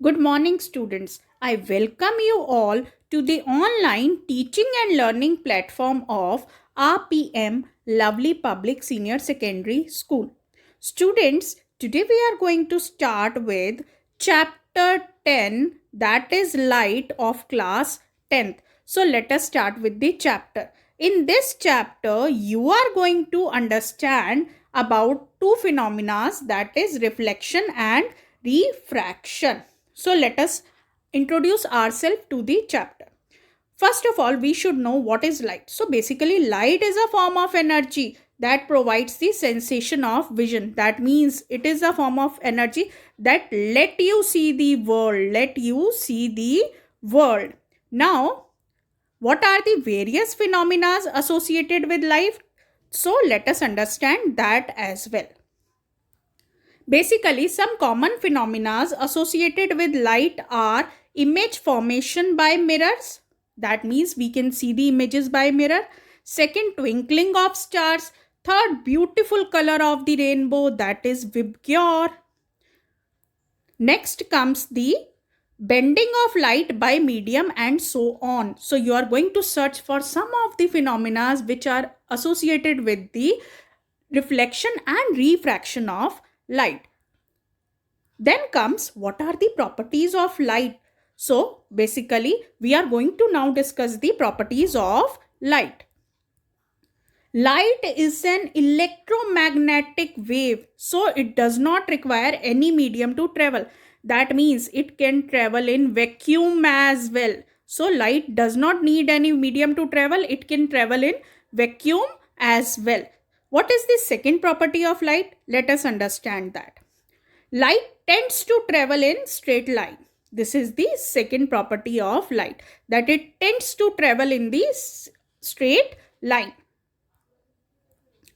Good morning, students. I welcome you all to the online teaching and learning platform of RPM Lovely Public Senior Secondary School. Students, today we are going to start with chapter 10, that is Light of class 10th. So let us start with the chapter. In this chapter, you are going to understand about two phenomena, that is reflection and refraction. So let us introduce ourselves to the chapter. First of all, we should know what is light. So basically, light is a form of energy that provides the sensation of vision. That means it is a form of energy that let you see the world. Let you see the world. Now, what are the various phenomena associated with light? So let us understand that as well. Basically, some common phenomena associated with light are image formation by mirrors. That means we can see the images by mirror. Second, twinkling of stars. Third, beautiful color of the rainbow, that is Vibgyor. Next comes the bending of light by medium and so on. So you are going to search for some of the phenomena which are associated with the reflection and refraction of light. Then comes what are the properties of light. So basically we are going to now discuss the properties of light. Light is an electromagnetic wave, so it does not require any medium to travel. That means it can travel in vacuum as well. So light does not need any medium to travel. It can travel in vacuum as well. What is the second property of light? Let us understand that. Light tends to travel in straight line. This is the second property of light, that it tends to travel in the straight line.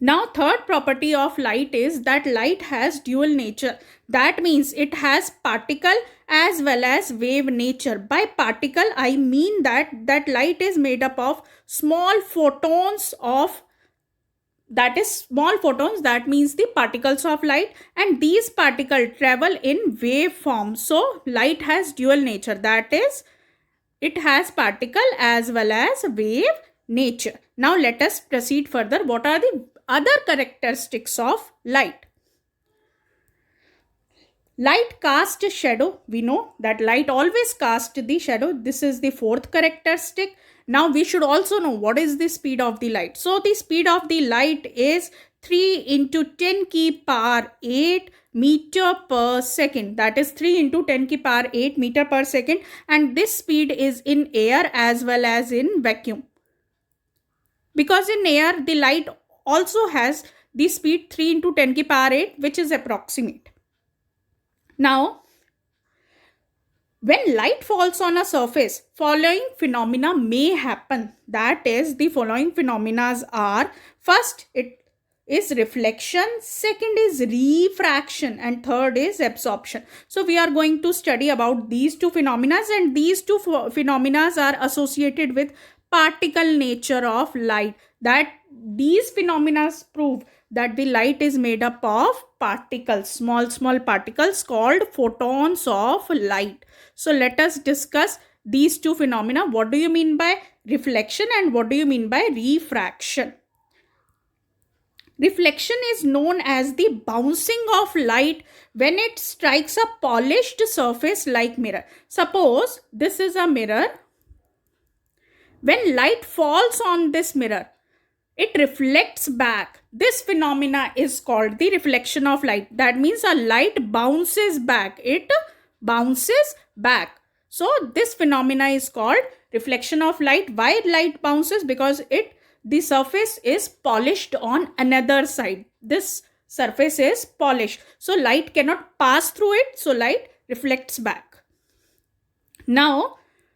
Now, third property of light is that light has dual nature. That means it has particle as well as wave nature. By particle, I mean that light is made up of small photons of, that is small photons, that means the particles of light, and these particles travel in wave form. So light has dual nature, that is it has particle as well as wave nature. Now let us proceed further. What are the other characteristics of light? Light casts shadow. We know that light always casts the shadow. This is the fourth characteristic. Now we should also know what is the speed of the light. So the speed of the light is 3 into 10 ki power 8 meter per second. That is 3 into 10 ki power 8 meter per second. And this speed is in air as well as in vacuum. Because in air, the light also has the speed 3 into 10 ki power 8, which is approximate. Now, when light falls on a surface, following phenomena may happen. That is, the following phenomena are: first, it is reflection, second is refraction, and third is absorption. So we are going to study about these two phenomena, and these two phenomena are associated with particle nature of light. That these phenomena prove that the light is made up of particles, small particles called photons of light. So let us discuss these two phenomena. What do you mean by reflection and what do you mean by refraction? Reflection is known as the bouncing of light when it strikes a polished surface like mirror. Suppose this is a mirror. When light falls on this mirror, it reflects back. This phenomena is called the reflection of light. That means a light bounces back. It bounces back. So this phenomena is called reflection of light. Why light bounces? Because the surface is polished on another side. This surface is polished. So light cannot pass through it. So light reflects back. Now,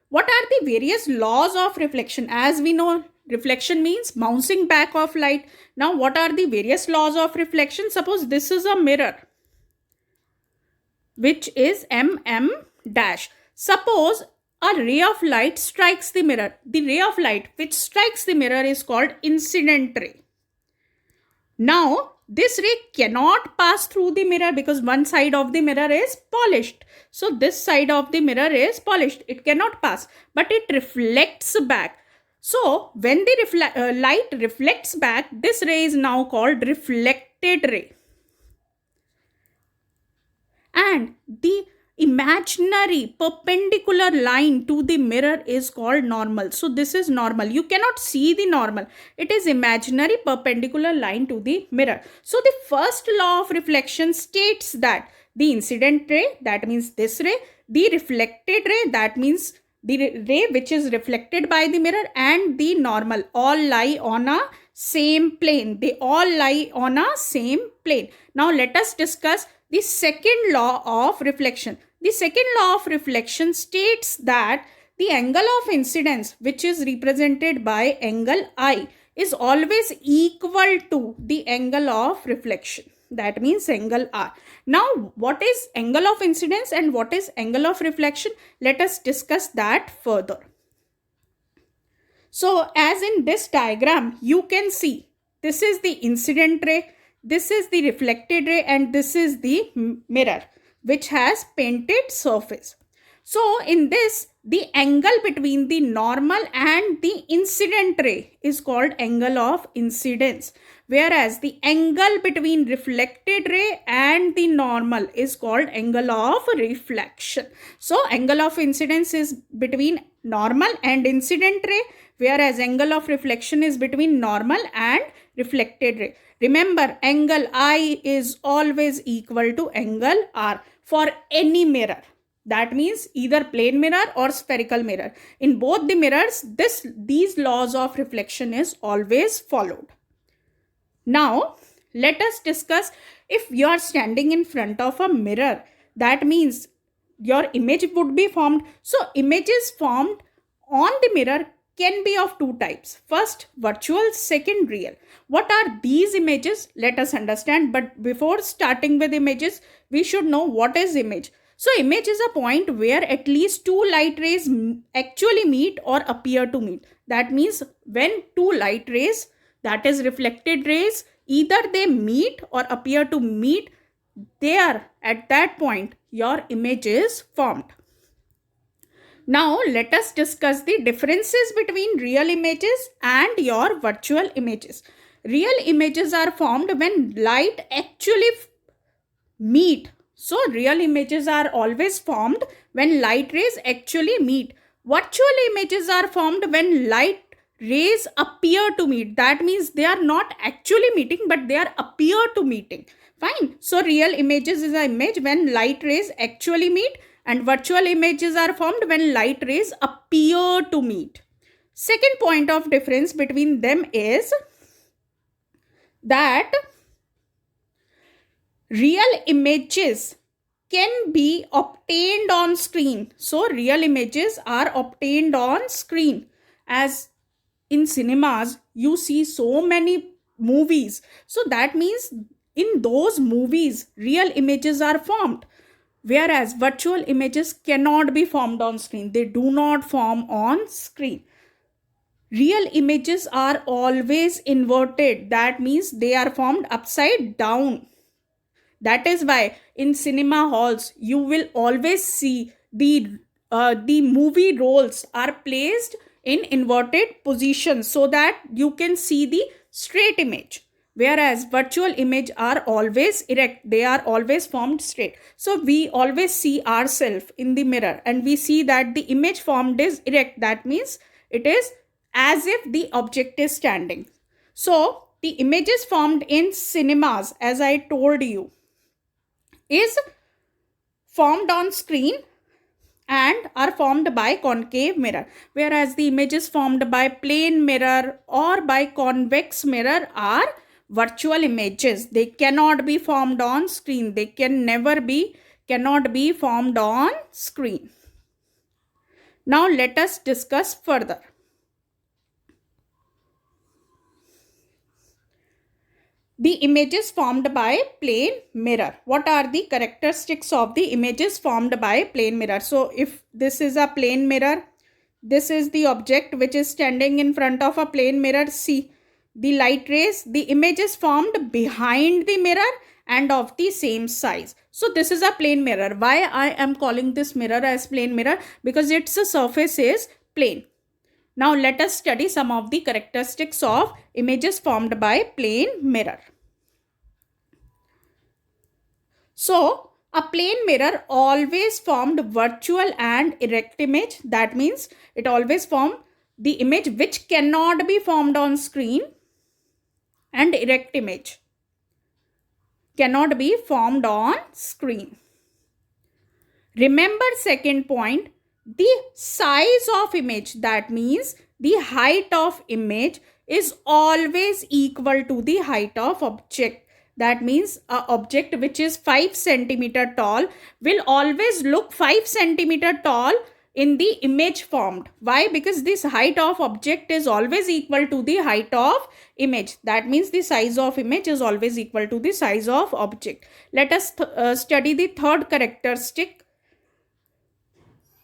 what are the various laws of reflection? As we know, reflection means bouncing back of light. Now, what are the various laws of reflection? Suppose this is a mirror, which is mm dash. Suppose a ray of light strikes the mirror. The ray of light which strikes the mirror is called incident ray. Now, this ray cannot pass through the mirror because one side of the mirror is polished. So this side of the mirror is polished. It cannot pass, but it reflects back. So when the light reflects back, this ray is now called reflected ray. And the imaginary perpendicular line to the mirror is called normal. So this is normal. You cannot see the normal. It is imaginary perpendicular line to the mirror. So the first law of reflection states that the incident ray, that means this ray, the reflected ray, that means the ray which is reflected by the mirror, and the normal all lie on a same plane. They all lie on a same plane. Now let us discuss the second law of reflection. The second law of reflection states that the angle of incidence, which is represented by angle I, is always equal to the angle of reflection. That means angle R. Now, what is angle of incidence and what is angle of reflection? Let us discuss that further. So, as in this diagram, you can see this is the incident ray, this is the reflected ray, and this is the mirror which has painted surface. So in this, the angle between the normal and the incident ray is called angle of incidence, whereas the angle between reflected ray and the normal is called angle of reflection. So angle of incidence is between normal and incident ray, whereas angle of reflection is between normal and reflected ray. Remember, angle I is always equal to angle R for any mirror. That means either plane mirror or spherical mirror. In both the mirrors, these laws of reflection is always followed. Now, let us discuss if you are standing in front of a mirror. That means your image would be formed. So, images formed on the mirror can be of two types. First, virtual, second, real. What are these images? Let us understand. But before starting with images, we should know what is image. So, image is a point where at least two light rays actually meet or appear to meet. That means when two light rays, that is reflected rays, either they meet or appear to meet, there at that point your image is formed. Now, let us discuss the differences between real images and your virtual images. Real images are formed when light actually meet. So, real images are always formed when light rays actually meet. Virtual images are formed when light rays appear to meet. That means they are not actually meeting, but they are appear to meeting. Fine. So, real images is an image when light rays actually meet, and virtual images are formed when light rays appear to meet. Second point of difference between them is that real images can be obtained on screen. So, real images are obtained on screen. As in cinemas, you see so many movies. So, that means in those movies, real images are formed. Whereas virtual images cannot be formed on screen. They do not form on screen. Real images are always inverted. That means they are formed upside down. That is why in cinema halls, you will always see the movie rolls are placed in inverted position so that you can see the straight image. Whereas virtual image are always erect. They are always formed straight. So we always see ourselves in the mirror and we see that the image formed is erect. That means it is as if the object is standing. So the images formed in cinemas, as I told you, is formed on screen and are formed by concave mirror. Whereas the images formed by plane mirror or by convex mirror are virtual images. They cannot be formed on screen. They cannot be formed on screen. Now let us discuss further. The images formed by plane mirror. What are the characteristics of the images formed by plane mirror? So if this is a plane mirror, this is the object which is standing in front of a plane mirror. See, the light rays, the image is formed behind the mirror and of the same size. So this is a plane mirror. Why I am calling this mirror as plane mirror? Because its surface is plane. Now let us study some of the characteristics of images formed by plane mirror. So a plane mirror always formed virtual and erect image. That means it always formed the image which cannot be formed on screen, and erect image cannot be formed on screen. Remember second point, the size of image, that means the height of image is always equal to the height of object. That means an object which is 5 centimeter tall will always look 5 centimeter tall in the image formed. Why? Because this height of object is always equal to the height of image. That means the size of image is always equal to the size of object. Let us study the third characteristic.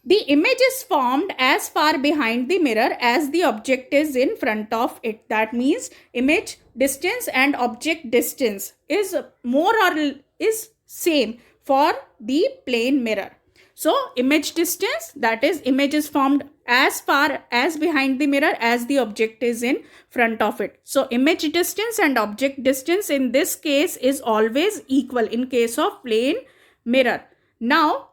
The image is formed as far behind the mirror as the object is in front of it. That means image distance and object distance is more or is same for the plane mirror. So image distance, that is image is formed as far as behind the mirror as the object is in front of it. So image distance and object distance in this case is always equal in case of plane mirror. Now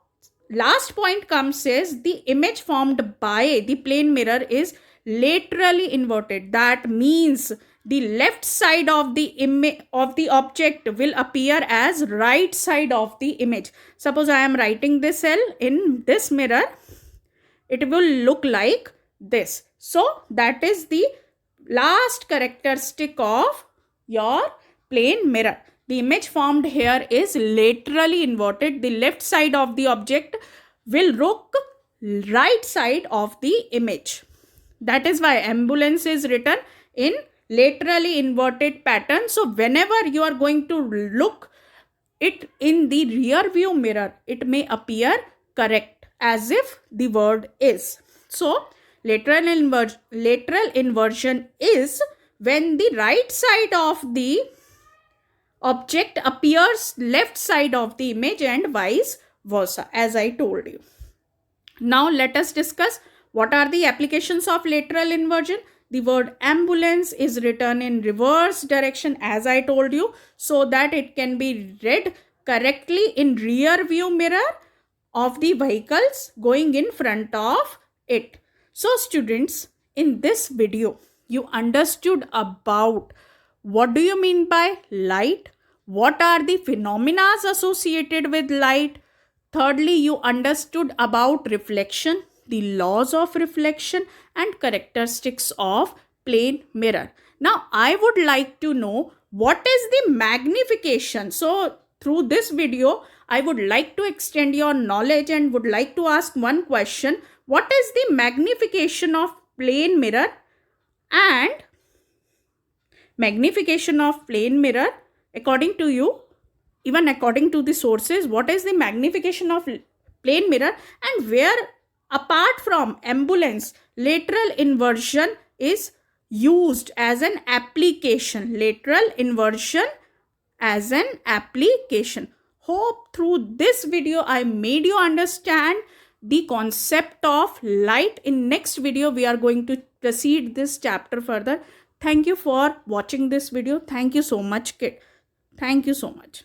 last point comes is the image formed by the plane mirror is laterally inverted. That means the left side of the image of the object will appear as right side of the image. Suppose I am writing this L in this mirror, it will look like this. So that is the last characteristic of your plane mirror. The image formed here is laterally inverted. The left side of the object will look right side of the image. That is why ambulance is written in laterally inverted pattern. So whenever you are going to look it in the rear view mirror, it may appear correct as if the word is. So lateral inversion is when the right side of the object appears left side of the image and vice versa, as I told you. Now let us discuss what are the applications of lateral inversion. The word ambulance is written in reverse direction, as I told you, so that it can be read correctly in rear view mirror of the vehicles going in front of it. So students, in this video you understood about what do you mean by light, what are the phenomena associated with light. Thirdly, you understood about reflection, the laws of reflection and characteristics of plane mirror. Now I would like to know what is the magnification. So through this video I would like to extend your knowledge and would like to ask one question. What is the magnification of plane mirror? And magnification of plane mirror, according to you, even according to the sources, what is the magnification of plane mirror, and where apart from ambulance lateral inversion is used as an application. Lateral inversion as an application. Hope through this video I made you understand the concept of light. In next video we are going to proceed this chapter further. Thank you for watching this video. Thank you so much, kid. Thank you so much.